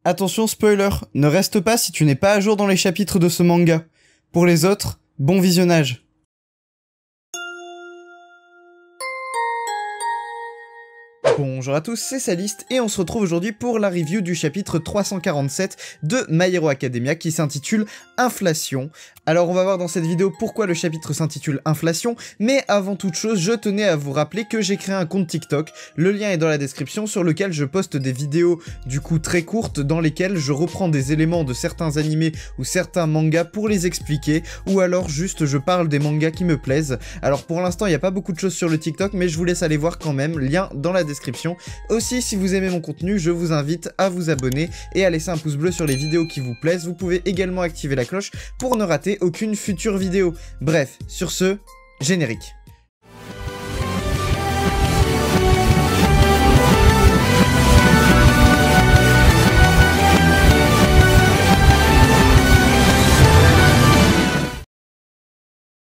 Attention spoiler, ne reste pas si tu n'es pas à jour dans les chapitres de ce manga. Pour les autres, bon visionnage. Bonjour à tous, c'est Saliste et on se retrouve aujourd'hui pour la review du chapitre 347 de My Hero Academia qui s'intitule Inflation. Alors on va voir dans cette vidéo pourquoi le chapitre s'intitule Inflation, mais avant toute chose, je tenais à vous rappeler que j'ai créé un compte TikTok, le lien est dans la description, sur lequel je poste des vidéos du coup très courtes dans lesquelles je reprends des éléments de certains animés ou certains mangas pour les expliquer, ou alors juste je parle des mangas qui me plaisent. Alors pour l'instant il n'y a pas beaucoup de choses sur le TikTok, mais je vous laisse aller voir quand même, lien dans la description. Aussi, si vous aimez mon contenu, je vous invite à vous abonner et à laisser un pouce bleu sur les vidéos qui vous plaisent. Vous pouvez également activer la cloche pour ne rater aucune future vidéo. Bref, sur ce, générique.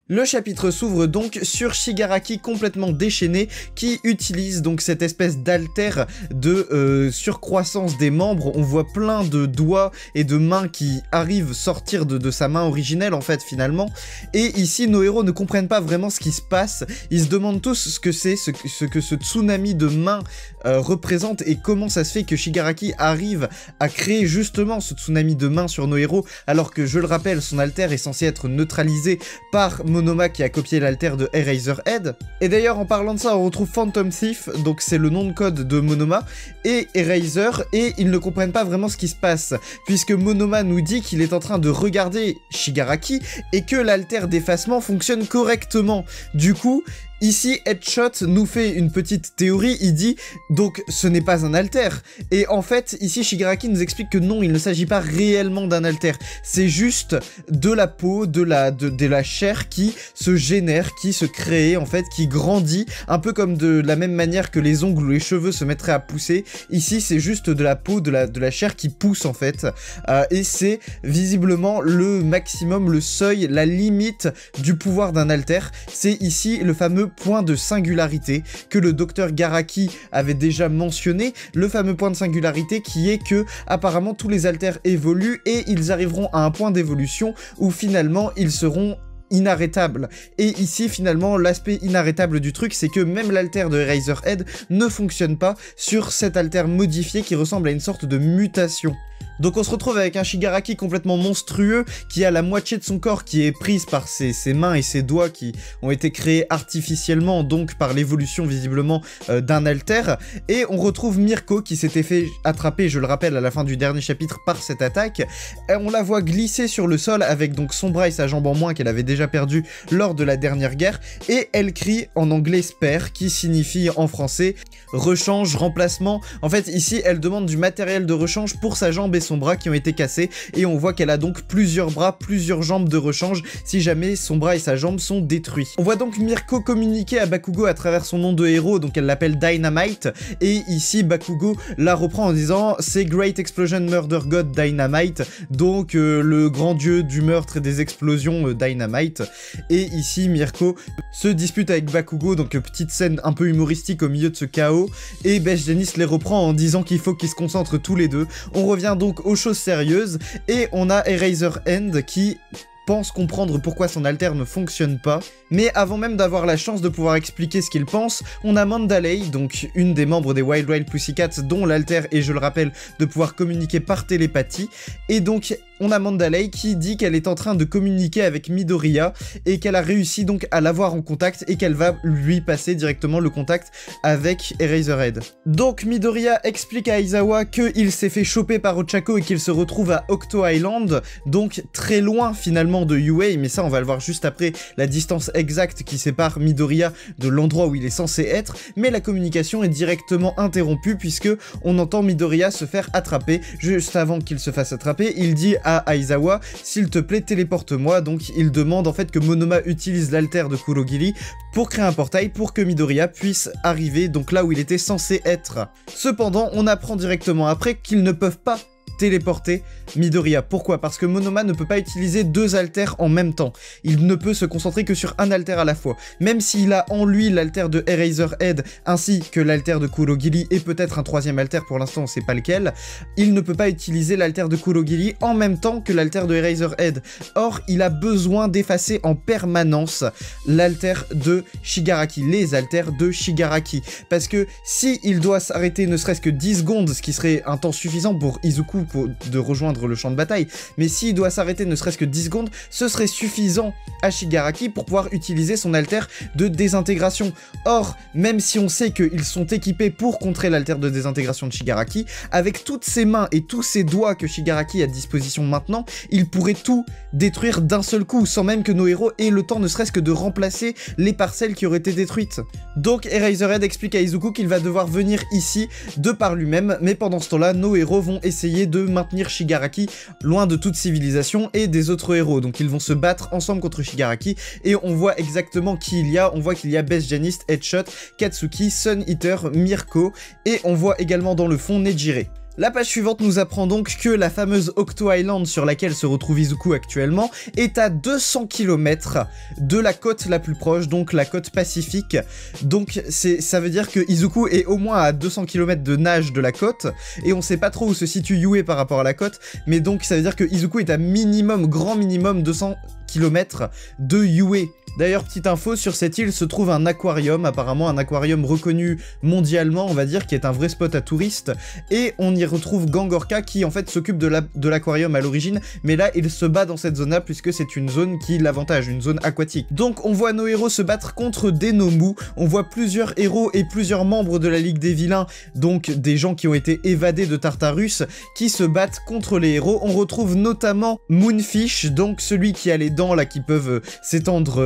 Le chapitre s'ouvre donc sur Shigaraki complètement déchaîné qui utilise donc cette espèce d'alter de surcroissance des membres. On voit plein de doigts et de mains qui arrivent sortir de sa main originelle en fait finalement. Et ici nos héros ne comprennent pas vraiment ce qui se passe. Ils se demandent tous ce que c'est, ce que ce tsunami de mains représente et comment ça se fait que Shigaraki arrive à créer justement ce tsunami de mains sur nos héros alors que je le rappelle son alter est censé être neutralisé par Monoma qui a copié l'alter de Eraserhead. Et d'ailleurs en parlant de ça on retrouve Phantom Thief, donc c'est le nom de code de Monoma, et Eraser, et ils ne comprennent pas vraiment ce qui se passe, puisque Monoma nous dit qu'il est en train de regarder Shigaraki et que l'alter d'effacement fonctionne correctement. Du coup, ici, Headshot nous fait une petite théorie, il dit donc ce n'est pas un alter. Et en fait, ici Shigaraki nous explique que non, il ne s'agit pas réellement d'un alter. C'est juste de la peau, de la chair qui se génère, qui se crée en fait, qui grandit, un peu comme de la même manière que les ongles ou les cheveux se mettraient à pousser. Ici, c'est juste de la peau, de la chair qui pousse en fait. Et c'est visiblement le maximum, le seuil, la limite du pouvoir d'un alter. C'est ici le fameux point de singularité que le docteur Garaki avait déjà mentionné, le fameux point de singularité qui est que apparemment tous les alters évoluent et ils arriveront à un point d'évolution où finalement ils seront inarrêtable. Et ici finalement l'aspect inarrêtable du truc c'est que même l'alter de Eraserhead ne fonctionne pas sur cet alter modifié qui ressemble à une sorte de mutation. Donc on se retrouve avec un Shigaraki complètement monstrueux qui a la moitié de son corps qui est prise par ses mains et ses doigts qui ont été créés artificiellement donc par l'évolution visiblement d'un alter, et on retrouve Mirko qui s'était fait attraper, je le rappelle, à la fin du dernier chapitre par cette attaque. Et on la voit glisser sur le sol avec donc son bras et sa jambe en moins qu'elle avait déjà perdu lors de la dernière guerre, et elle crie en anglais spare qui signifie en français rechange, remplacement. En fait ici elle demande du matériel de rechange pour sa jambe et son bras qui ont été cassés, et on voit qu'elle a donc plusieurs bras, plusieurs jambes de rechange si jamais son bras et sa jambe sont détruits. On voit donc Mirko communiquer à Bakugo à travers son nom de héros, donc elle l'appelle Dynamite, et ici Bakugo la reprend en disant c'est Great Explosion Murder God Dynamite, donc le grand dieu du meurtre et des explosions Dynamite. Et ici Mirko se dispute avec Bakugo, donc petite scène un peu humoristique au milieu de ce chaos, et Beth Dennis les reprend en disant qu'il faut qu'ils se concentrent tous les deux. On revient donc aux choses sérieuses, et on a Eraserhead qui pense comprendre pourquoi son alter ne fonctionne pas, mais avant même d'avoir la chance de pouvoir expliquer ce qu'il pense, on a Mandalay, donc une des membres des Wild Wild Pussycats dont l'alter est, je le rappelle, de pouvoir communiquer par télépathie, et donc on a Mandalay qui dit qu'elle est en train de communiquer avec Midoriya et qu'elle a réussi donc à l'avoir en contact et qu'elle va lui passer directement le contact avec Eraserhead. Donc Midoriya explique à Aizawa qu'il s'est fait choper par Ochako et qu'il se retrouve à Octo Island, donc très loin finalement de Yuei, mais ça on va le voir juste après, la distance exacte qui sépare Midoriya de l'endroit où il est censé être, mais la communication est directement interrompue puisque on entend Midoriya se faire attraper. Juste avant qu'il se fasse attraper, il dit à Aizawa s'il te plaît téléporte-moi, donc il demande en fait que Monoma utilise l'alter de Kurogiri pour créer un portail pour que Midoriya puisse arriver donc là où il était censé être. Cependant on apprend directement après qu'ils ne peuvent pas téléporter Midoriya. Pourquoi? Parce que Monoma ne peut pas utiliser 2 alters en même temps. Il ne peut se concentrer que sur un alter à la fois. Même s'il a en lui l'alter de Eraserhead ainsi que l'alter de Kurogiri et peut-être un 3e alter, pour l'instant on sait pas lequel, il ne peut pas utiliser l'alter de Kurogiri en même temps que l'alter de Eraserhead. Or, il a besoin d'effacer en permanence l'alter de Shigaraki, les alters de Shigaraki. Parce que si il doit s'arrêter ne serait-ce que 10 secondes, ce qui serait un temps suffisant pour Izuku de rejoindre le champ de bataille, mais s'il doit s'arrêter ne serait-ce que 10 secondes, ce serait suffisant à Shigaraki pour pouvoir utiliser son alter de désintégration. Or, même si on sait qu'ils sont équipés pour contrer l'alter de désintégration de Shigaraki, avec toutes ses mains et tous ses doigts que Shigaraki a à disposition maintenant, il pourrait tout détruire d'un seul coup, sans même que nos héros aient le temps ne serait-ce que de remplacer les parcelles qui auraient été détruites. Donc Eraserhead explique à Izuku qu'il va devoir venir ici de par lui-même, mais pendant ce temps-là, nos héros vont essayer de maintenir Shigaraki loin de toute civilisation et des autres héros. Donc ils vont se battre ensemble contre Shigaraki, et on voit exactement qui il y a. On voit qu'il y a Best Janist, Headshot, Katsuki, Sun Eater, Mirko, et on voit également dans le fond Nejire. La page suivante nous apprend donc que la fameuse Octo Island sur laquelle se retrouve Izuku actuellement est à 200 km de la côte la plus proche, donc la côte Pacifique. Donc ça veut dire que Izuku est au moins à 200 km de nage de la côte, et on sait pas trop où se situe Yue par rapport à la côte, mais donc ça veut dire que Izuku est à minimum, grand minimum 200 km de Yue. D'ailleurs, petite info, sur cette île se trouve un aquarium, apparemment un aquarium reconnu mondialement, on va dire, qui est un vrai spot à touristes, et on y retrouve Gangorka qui en fait s'occupe de l'aquarium à l'origine, mais là il se bat dans cette zone-là puisque c'est une zone qui l'avantage, une zone aquatique. Donc on voit nos héros se battre contre des Nomu, on voit plusieurs héros et plusieurs membres de la Ligue des Vilains, donc des gens qui ont été évadés de Tartarus, qui se battent contre les héros. On retrouve notamment Moonfish, donc celui qui a les dents là qui peuvent s'étendre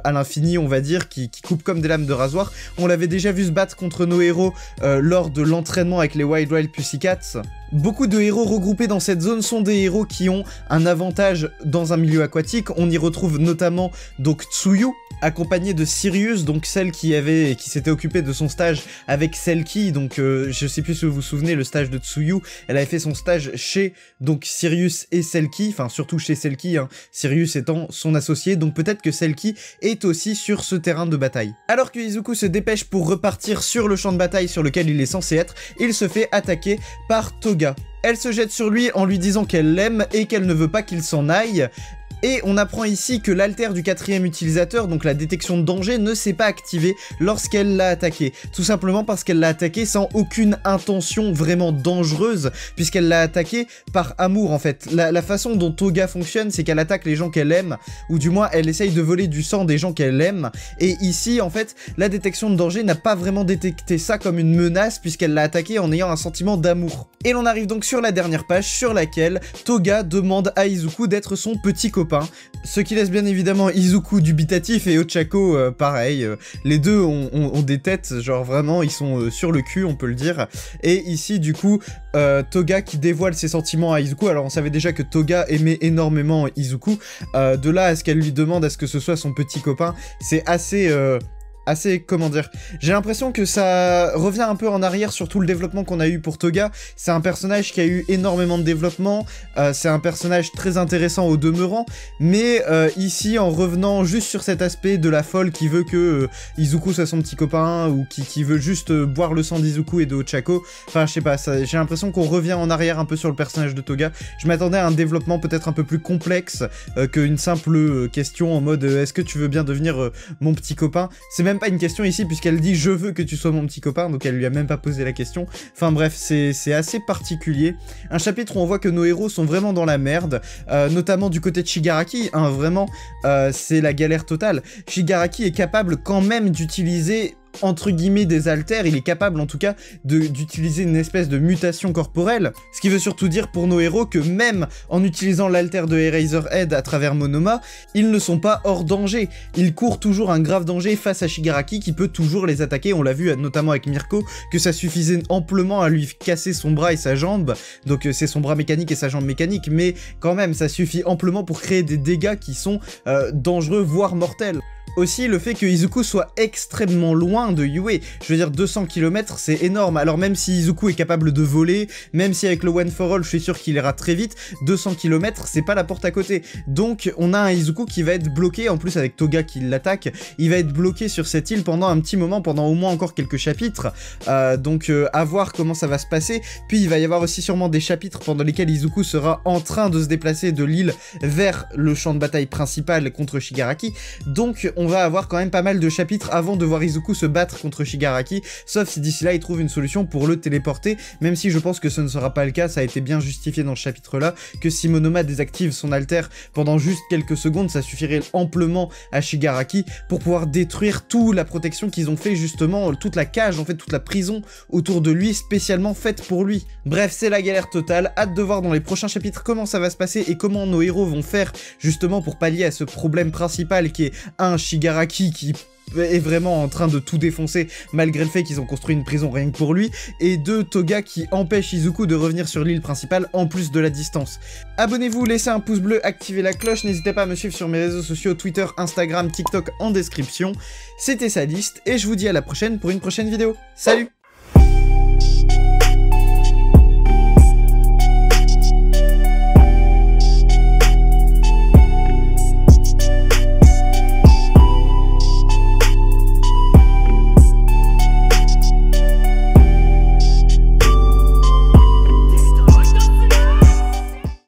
à l'infini, on va dire, qui coupe comme des lames de rasoir. On l'avait déjà vu se battre contre nos héros lors de l'entraînement avec les Wild Pussycats. Beaucoup de héros regroupés dans cette zone sont des héros qui ont un avantage dans un milieu aquatique. On y retrouve notamment donc Tsuyu, accompagnée de Sirius, donc celle qui s'était occupée de son stage avec Selkie. Donc je sais plus si vous vous souvenez, le stage de Tsuyu, elle avait fait son stage chez donc Sirius et Selkie, enfin surtout chez Selkie, hein, Sirius étant son associé, donc peut-être que Selkie est aussi sur ce terrain de bataille. Alors que Izuku se dépêche pour repartir sur le champ de bataille sur lequel il est censé être, il se fait attaquer par Toga. Elle se jette sur lui en lui disant qu'elle l'aime et qu'elle ne veut pas qu'il s'en aille. Et on apprend ici que l'alter du 4e utilisateur, donc la détection de danger, ne s'est pas activée lorsqu'elle l'a attaqué. Tout simplement parce qu'elle l'a attaqué sans aucune intention vraiment dangereuse, puisqu'elle l'a attaqué par amour en fait. La façon dont Toga fonctionne, c'est qu'elle attaque les gens qu'elle aime, ou du moins elle essaye de voler du sang des gens qu'elle aime. Et ici, en fait, la détection de danger n'a pas vraiment détecté ça comme une menace, puisqu'elle l'a attaqué en ayant un sentiment d'amour. Et l'on arrive donc sur la dernière page, sur laquelle Toga demande à Izuku d'être son petit copain. Ce qui laisse bien évidemment Izuku dubitatif et Ochako pareil. Les deux ont des têtes, genre vraiment ils sont sur le cul, on peut le dire. Et ici du coup Toga qui dévoile ses sentiments à Izuku. Alors on savait déjà que Toga aimait énormément Izuku. De là à ce qu'elle lui demande à ce que ce soit son petit copain, c'est assez... comment dire, j'ai l'impression que ça revient un peu en arrière sur tout le développement qu'on a eu pour Toga. C'est un personnage qui a eu énormément de développement, c'est un personnage très intéressant au demeurant, mais ici en revenant juste sur cet aspect de la folle qui veut que Izuku soit son petit copain, ou qui veut juste boire le sang d'Izuku et de Ochako, enfin je sais pas, j'ai l'impression qu'on revient en arrière un peu sur le personnage de Toga. Je m'attendais à un développement peut-être un peu plus complexe qu'une simple question en mode est-ce que tu veux bien devenir mon petit copain. C'est même pas une question ici puisqu'elle dit je veux que tu sois mon petit copain, donc elle lui a même pas posé la question. Enfin bref, c'est assez particulier. Un chapitre où on voit que nos héros sont vraiment dans la merde, notamment du côté de Shigaraki, hein, vraiment c'est la galère totale. Shigaraki est capable quand même d'utiliser entre guillemets des alters, il est capable en tout cas d'utiliser une espèce de mutation corporelle, ce qui veut surtout dire pour nos héros que même en utilisant l'alter de Eraserhead à travers Monoma, ils ne sont pas hors danger, ils courent toujours un grave danger face à Shigaraki qui peut toujours les attaquer. On l'a vu notamment avec Mirko, que ça suffisait amplement à lui casser son bras et sa jambe, donc c'est son bras mécanique et sa jambe mécanique, mais quand même ça suffit amplement pour créer des dégâts qui sont dangereux voire mortels. Aussi, le fait que Izuku soit extrêmement loin loin de Yue. Je veux dire, 200 km, c'est énorme. Alors même si Izuku est capable de voler, même si avec le One for All, je suis sûr qu'il ira très vite, 200 km, c'est pas la porte à côté. Donc, on a un Izuku qui va être bloqué, en plus avec Toga qui l'attaque, il va être bloqué sur cette île pendant un petit moment, pendant au moins encore quelques chapitres. Donc, à voir comment ça va se passer. Puis, il va y avoir aussi sûrement des chapitres pendant lesquels Izuku sera en train de se déplacer de l'île vers le champ de bataille principal contre Shigaraki. Donc, on va avoir quand même pas mal de chapitres avant de voir Izuku se battre contre Shigaraki, sauf si d'ici là, il trouve une solution pour le téléporter, même si je pense que ce ne sera pas le cas, ça a été bien justifié dans ce chapitre-là, que si Monoma désactive son alter pendant juste quelques secondes, ça suffirait amplement à Shigaraki pour pouvoir détruire toute la protection qu'ils ont fait justement, toute la cage, en fait, toute la prison autour de lui, spécialement faite pour lui. Bref, c'est la galère totale, hâte de voir dans les prochains chapitres comment ça va se passer et comment nos héros vont faire justement pour pallier à ce problème principal qui est un Shigaraki qui est vraiment en train de tout défoncer malgré le fait qu'ils ont construit une prison rien que pour lui, et 2 Toga qui empêche Izuku de revenir sur l'île principale en plus de la distance. Abonnez-vous, laissez un pouce bleu, activez la cloche, n'hésitez pas à me suivre sur mes réseaux sociaux Twitter, Instagram, TikTok en description. C'était Sadist et je vous dis à la prochaine pour une prochaine vidéo. Salut!